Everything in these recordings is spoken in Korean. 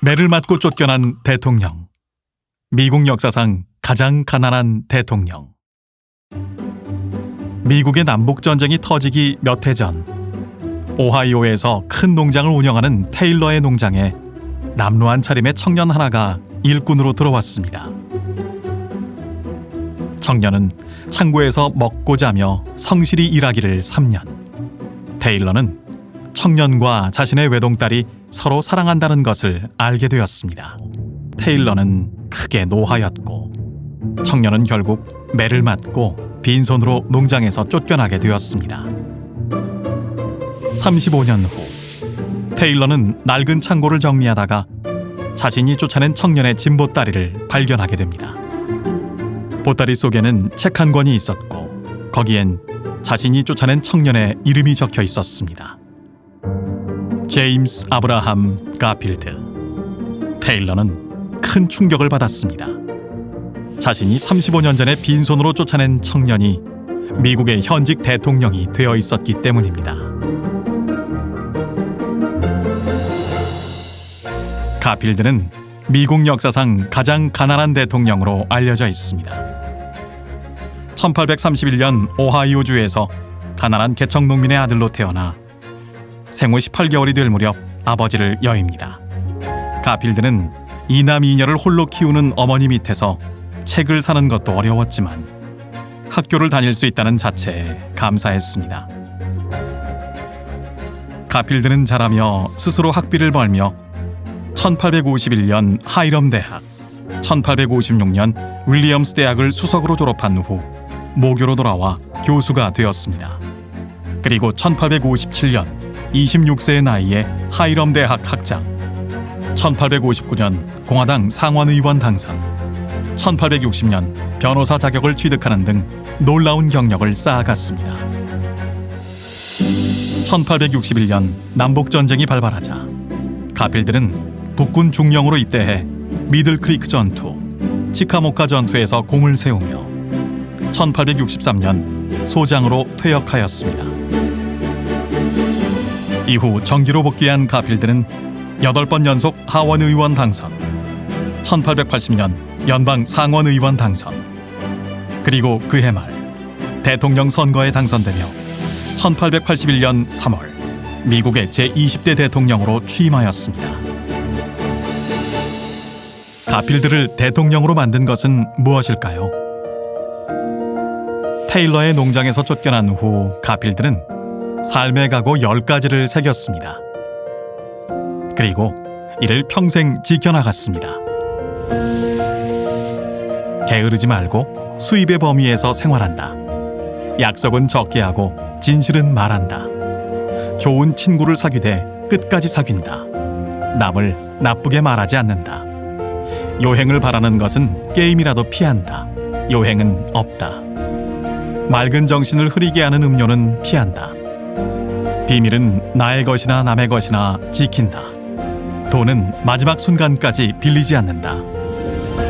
매를 맞고 쫓겨난 대통령. 미국 역사상 가장 가난한 대통령. 미국의 남북전쟁이 터지기 몇 해 전, 오하이오에서 큰 농장을 운영하는 테일러의 농장에 남루한 차림의 청년 하나가 일꾼으로 들어왔습니다. 청년은 창고에서 먹고 자며 성실히 일하기를 3년. 테일러는 청년과 자신의 외동딸이 서로 사랑한다는 것을 알게 되었습니다. 테일러는 크게 노하였고, 청년은 결국 매를 맞고 빈손으로 농장에서 쫓겨나게 되었습니다. 35년 후, 테일러는 낡은 창고를 정리하다가 자신이 쫓아낸 청년의 진보다리를 발견하게 됩니다. 보따리 속에는 책 한 권이 있었고, 거기엔 자신이 쫓아낸 청년의 이름이 적혀 있었습니다. 제임스 아브라함 가필드. 테일러는 큰 충격을 받았습니다. 자신이 35년 전에 빈손으로 쫓아낸 청년이 미국의 현직 대통령이 되어 있었기 때문입니다. 가필드는 미국 역사상 가장 가난한 대통령으로 알려져 있습니다. 1831년 오하이오주에서 가난한 개척 농민의 아들로 태어나 생후 18개월이 될 무렵 아버지를 여입니다. 가필드는 이남 이녀를 홀로 키우는 어머니 밑에서 책을 사는 것도 어려웠지만 학교를 다닐 수 있다는 자체에 감사했습니다. 가필드는 자라며 스스로 학비를 벌며 1851년 하이럼 대학, 1856년 윌리엄스 대학을 수석으로 졸업한 후 모교로 돌아와 교수가 되었습니다. 그리고 1857년 26세의 나이에 하이럼 대학 학장, 1859년 공화당 상원의원 당선, 1860년 변호사 자격을 취득하는 등 놀라운 경력을 쌓아갔습니다. 1861년 남북전쟁이 발발하자 가필드는 북군 중령으로 입대해 미들크리크 전투, 치카모카 전투에서 공을 세우며 1863년 소장으로 퇴역하였습니다. 이후 정기로 복귀한 가필드는 8번 연속 하원 의원 당선, 1880년 연방 상원 의원 당선, 그리고 그해 말 대통령 선거에 당선되며 1881년 3월 미국의 제20대 대통령으로 취임하였습니다. 가필드를 대통령으로 만든 것은 무엇일까요? 테일러의 농장에서 쫓겨난 후 가필드는 삶의 각오 10가지를 새겼습니다. 그리고 이를 평생 지켜나갔습니다. 게으르지 말고 수입의 범위에서 생활한다. 약속은 적게 하고 진실은 말한다. 좋은 친구를 사귀되 끝까지 사귄다. 남을 나쁘게 말하지 않는다. 요행을 바라는 것은 게임이라도 피한다. 요행은 없다. 맑은 정신을 흐리게 하는 음료는 피한다. 비밀은 나의 것이나 남의 것이나 지킨다. 돈은 마지막 순간까지 빌리지 않는다.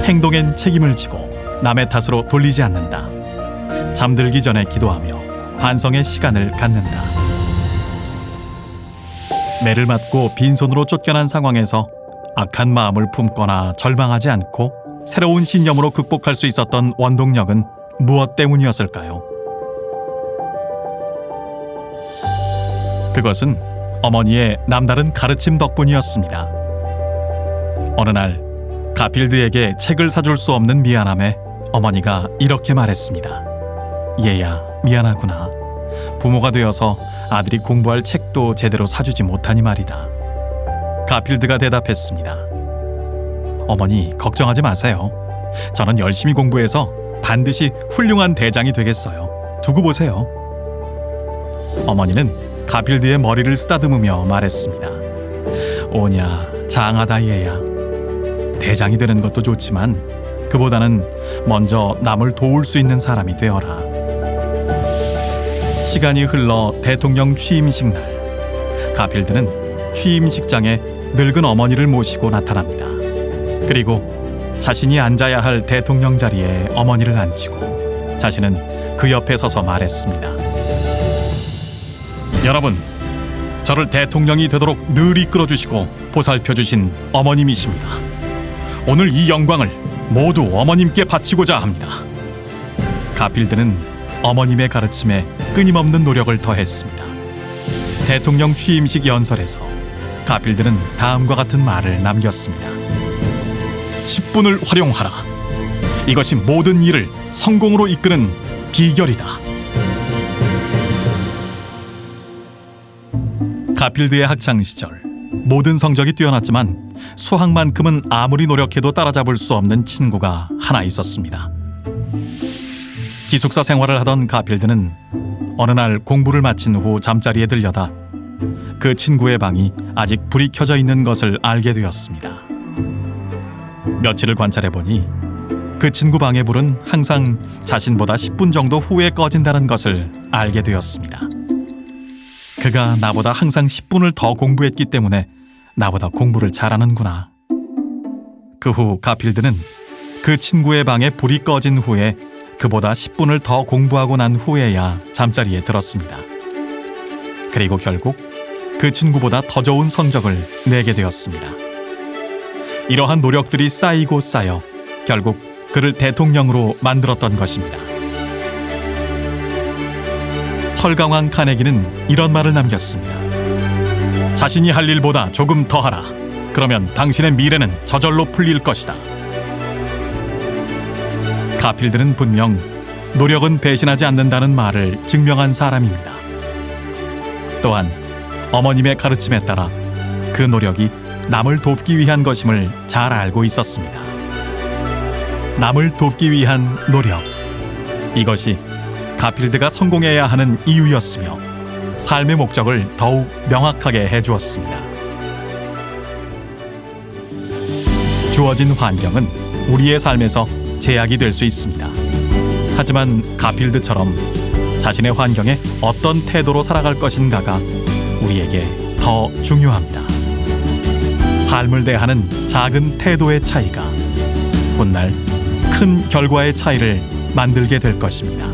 행동엔 책임을 지고 남의 탓으로 돌리지 않는다. 잠들기 전에 기도하며 반성의 시간을 갖는다. 매를 맞고 빈손으로 쫓겨난 상황에서 악한 마음을 품거나 절망하지 않고 새로운 신념으로 극복할 수 있었던 원동력은 무엇 때문이었을까요? 그것은 어머니의 남다른 가르침 덕분이었습니다. 어느 날 가필드에게 책을 사줄 수 없는 미안함에 어머니가 이렇게 말했습니다. 얘야, 미안하구나. 부모가 되어서 아들이 공부할 책도 제대로 사주지 못하니 말이다. 가필드가 대답했습니다. 어머니, 걱정하지 마세요. 저는 열심히 공부해서 반드시 훌륭한 대장이 되겠어요. 두고 보세요. 어머니는 가필드의 머리를 쓰다듬으며 말했습니다. 오냐, 장하다 얘야. 대장이 되는 것도 좋지만 그보다는 먼저 남을 도울 수 있는 사람이 되어라. 시간이 흘러 대통령 취임식 날, 가필드는 취임식장에 늙은 어머니를 모시고 나타납니다. 그리고 자신이 앉아야 할 대통령 자리에 어머니를 앉히고 자신은 그 옆에 서서 말했습니다. 여러분, 저를 대통령이 되도록 늘 이끌어주시고 보살펴주신 어머님이십니다. 오늘 이 영광을 모두 어머님께 바치고자 합니다. 가필드는 어머님의 가르침에 끊임없는 노력을 더했습니다. 대통령 취임식 연설에서 가필드는 다음과 같은 말을 남겼습니다. 10분을 활용하라. 이것이 모든 일을 성공으로 이끄는 비결이다. 가필드의 학창 시절 모든 성적이 뛰어났지만 수학만큼은 아무리 노력해도 따라잡을 수 없는 친구가 하나 있었습니다. 기숙사 생활을 하던 가필드는 어느 날 공부를 마친 후 잠자리에 들려다 그 친구의 방이 아직 불이 켜져 있는 것을 알게 되었습니다. 며칠을 관찰해 보니 그 친구 방의 불은 항상 자신보다 10분 정도 후에 꺼진다는 것을 알게 되었습니다. 그가 나보다 항상 10분을 더 공부했기 때문에 나보다 공부를 잘하는구나. 그 후 가필드는 그 친구의 방에 불이 꺼진 후에 그보다 10분을 더 공부하고 난 후에야 잠자리에 들었습니다. 그리고 결국 그 친구보다 더 좋은 성적을 내게 되었습니다. 이러한 노력들이 쌓이고 쌓여 결국 그를 대통령으로 만들었던 것입니다. 철강왕 카네기는 이런 말을 남겼습니다. 자신이 할 일보다 조금 더 하라. 그러면 당신의 미래는 저절로 풀릴 것이다. 가필드는 분명 노력은 배신하지 않는다는 말을 증명한 사람입니다. 또한 어머님의 가르침에 따라 그 노력이 남을 돕기 위한 것임을 잘 알고 있었습니다. 남을 돕기 위한 노력, 이것이 가필드가 성공해야 하는 이유였으며 삶의 목적을 더욱 명확하게 해주었습니다. 주어진 환경은 우리의 삶에서 제약이 될 수 있습니다. 하지만 가필드처럼 자신의 환경에 어떤 태도로 살아갈 것인가가 우리에게 더 중요합니다. 삶을 대하는 작은 태도의 차이가 훗날 큰 결과의 차이를 만들게 될 것입니다.